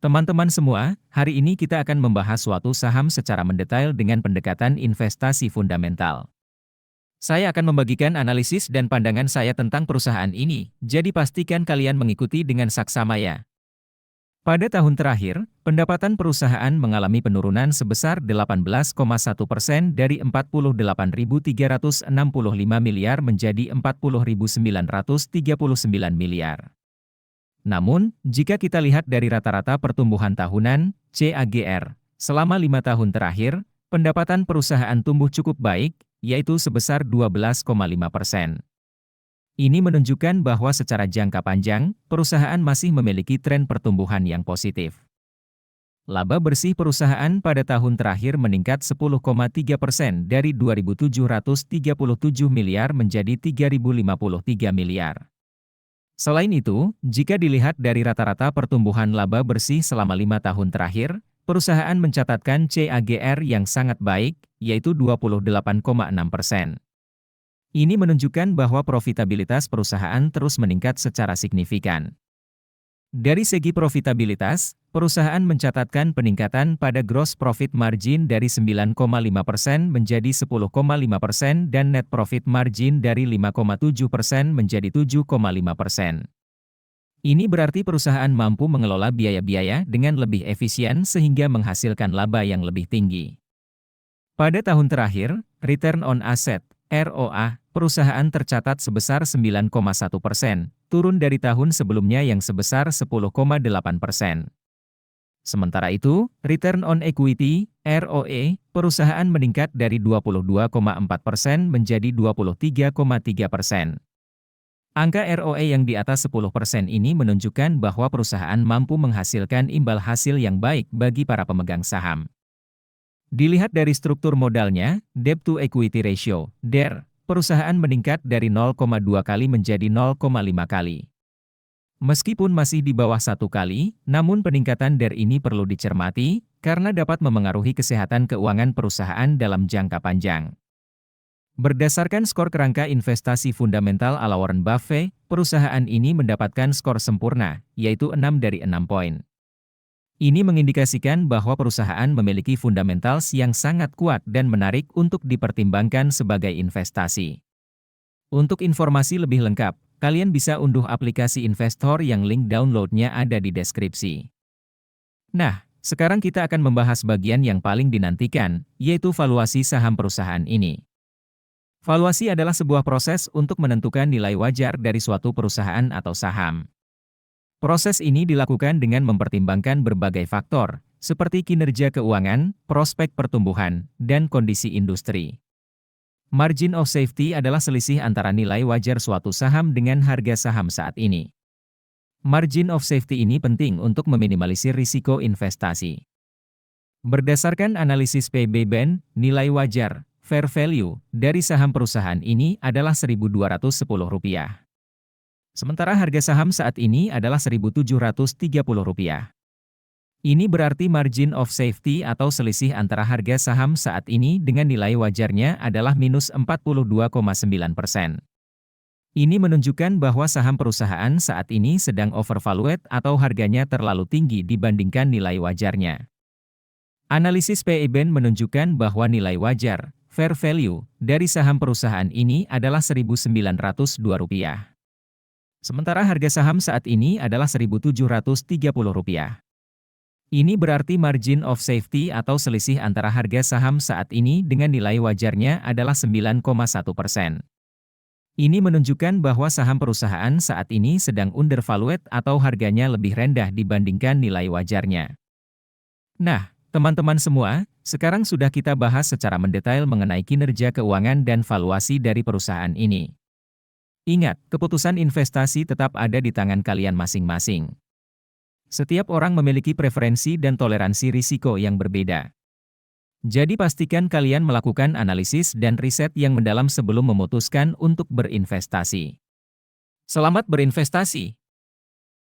Teman-teman semua, hari ini kita akan membahas suatu saham secara mendetail dengan pendekatan investasi fundamental. Saya akan membagikan analisis dan pandangan saya tentang perusahaan ini, jadi pastikan kalian mengikuti dengan saksama ya. Pada tahun terakhir, pendapatan perusahaan mengalami penurunan sebesar 18,1% dari 48.365 miliar menjadi 40.939 miliar. Namun, jika kita lihat dari rata-rata pertumbuhan tahunan, CAGR, selama 5 tahun terakhir, pendapatan perusahaan tumbuh cukup baik, yaitu sebesar 12,5%. Ini menunjukkan bahwa secara jangka panjang, perusahaan masih memiliki tren pertumbuhan yang positif. Laba bersih perusahaan pada tahun terakhir meningkat 10,3% dari 2.737 miliar menjadi 3.053 miliar. Selain itu, jika dilihat dari rata-rata pertumbuhan laba bersih selama 5 tahun terakhir, perusahaan mencatatkan CAGR yang sangat baik, yaitu 28,6%. Ini menunjukkan bahwa profitabilitas perusahaan terus meningkat secara signifikan. Dari segi profitabilitas, perusahaan mencatatkan peningkatan pada gross profit margin dari 9,5% menjadi 10,5% dan net profit margin dari 5,7% menjadi 7,5%. Ini berarti perusahaan mampu mengelola biaya-biaya dengan lebih efisien sehingga menghasilkan laba yang lebih tinggi. Pada tahun terakhir, return on asset, ROA, perusahaan tercatat sebesar 9,1%, turun dari tahun sebelumnya yang sebesar 10,8%. Sementara itu, return on equity, ROE, perusahaan meningkat dari 22,4% menjadi 23,3%. Angka ROE yang di atas 10% ini menunjukkan bahwa perusahaan mampu menghasilkan imbal hasil yang baik bagi para pemegang saham. Dilihat dari struktur modalnya, debt to equity ratio, DER, perusahaan meningkat dari 0,2 kali menjadi 0,5 kali. Meskipun masih di bawah 1 kali, namun peningkatan DER ini perlu dicermati, karena dapat memengaruhi kesehatan keuangan perusahaan dalam jangka panjang. Berdasarkan skor kerangka investasi fundamental ala Warren Buffett, perusahaan ini mendapatkan skor sempurna, yaitu 6 dari 6 poin. Ini mengindikasikan bahwa perusahaan memiliki fundamentals yang sangat kuat dan menarik untuk dipertimbangkan sebagai investasi. Untuk informasi lebih lengkap, kalian bisa unduh aplikasi Investor yang link downloadnya ada di deskripsi. Nah, sekarang kita akan membahas bagian yang paling dinantikan, yaitu valuasi saham perusahaan ini. Valuasi adalah sebuah proses untuk menentukan nilai wajar dari suatu perusahaan atau saham. Proses ini dilakukan dengan mempertimbangkan berbagai faktor, seperti kinerja keuangan, prospek pertumbuhan, dan kondisi industri. Margin of safety adalah selisih antara nilai wajar suatu saham dengan harga saham saat ini. Margin of safety ini penting untuk meminimalisir risiko investasi. Berdasarkan analisis PB-BEN, nilai wajar, fair value, dari saham perusahaan ini adalah Rp1.210. Sementara harga saham saat ini adalah Rp1.730. Ini berarti margin of safety atau selisih antara harga saham saat ini dengan nilai wajarnya adalah minus 42,9%. Ini menunjukkan bahwa saham perusahaan saat ini sedang overvalued atau harganya terlalu tinggi dibandingkan nilai wajarnya. Analisis PE-BEN menunjukkan bahwa nilai wajar, fair value, dari saham perusahaan ini adalah Rp1.902. Sementara harga saham saat ini adalah Rp1.730. Ini berarti margin of safety atau selisih antara harga saham saat ini dengan nilai wajarnya adalah 9,1%. Ini menunjukkan bahwa saham perusahaan saat ini sedang undervalued atau harganya lebih rendah dibandingkan nilai wajarnya. Nah, teman-teman semua, sekarang sudah kita bahas secara mendetail mengenai kinerja keuangan dan valuasi dari perusahaan ini. Ingat, keputusan investasi tetap ada di tangan kalian masing-masing. Setiap orang memiliki preferensi dan toleransi risiko yang berbeda. Jadi pastikan kalian melakukan analisis dan riset yang mendalam sebelum memutuskan untuk berinvestasi. Selamat berinvestasi!